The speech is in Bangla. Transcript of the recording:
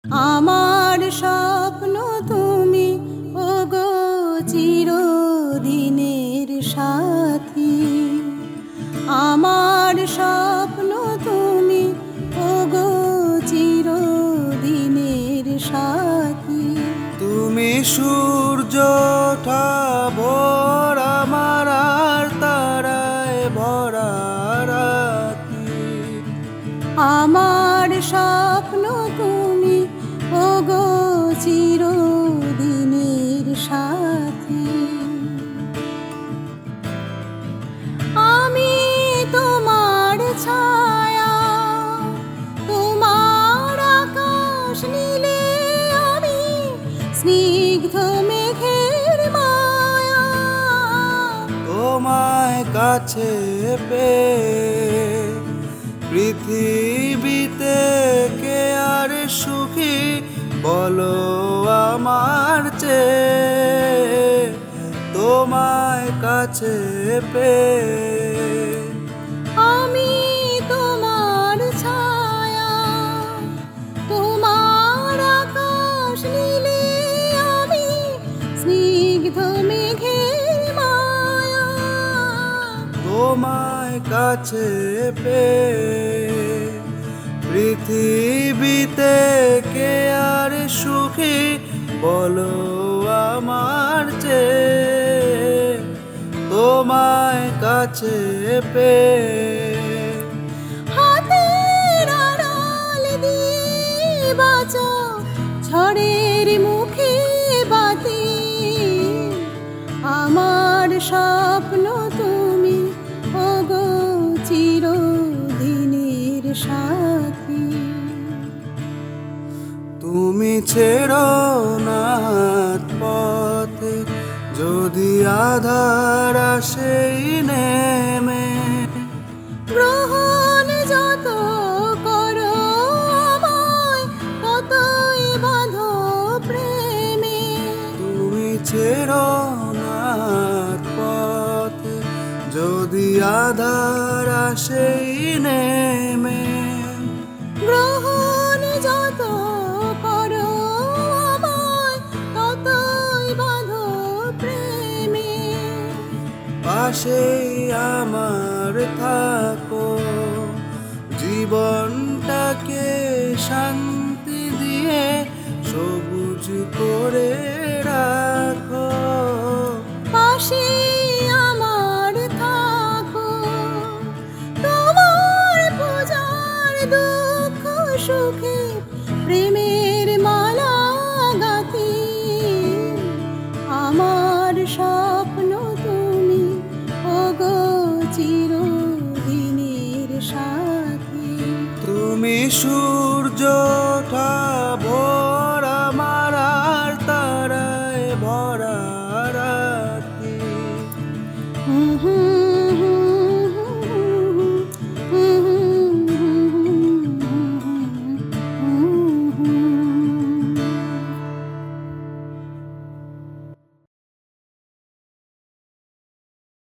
আমার স্বপ্ন তুমি ওগো চিরদিনের সাথী। আমার স্বপ্ন তুমি ওগো চিরদিনের সাথী। তুমি সূর্য ওঠা ভোর আমার আর তারায় ভরা রাতি। আমার স্বপ্ন তুমি ওগো চিরদিনের সাথী। আমি তোমার ছায়া, তোমার আকাশ নীলে, আমি স্নিগ্ধ মেঘের মায়া। তোমায় কাছে পেয়ে পৃথিবীতে কে আর সুখী বলো আমার চেয়ে। তোমায় কাছে পেয়ে আমি তোমার ছায়া, তোমার আকাশ নীলে, আমি স্নিগ্ধ মেঘের মায়া। তোমায় কাছে পেয়ে পৃথিবীতে কে আর সুখী বলো আমার চেয়ে। তোমায় কাছে পেয়ে হাতের আড়াল দিয়ে বাঁচাও ঝড়ের মুখে বাতি। আমার স্বপ্ন তুমি ওগো চিরদিনের সাথী। তুমি ছেড়ো না পথে যদি আধার আসেই নেমে। গ্রহণ যত করো আমায় ততই বাঁধো প্রেমে। তুমি ছেড়ো না পথে যদি আধার আসেই নেমে। গ্রহণ যত করো আমায় ততই বাঁধো প্রেমে। পাশেই আমার থাকো জীবনটাকে শান্তি দিয়ে সবুজ করে রাখো। পাশে আমার থাকো, তোমার পূজার দুঃখ সুখে প্রেমের মালা গাঁথি। আমার স্বপ্ন তুমি ওগো চিরদিনের সাথী। তুমি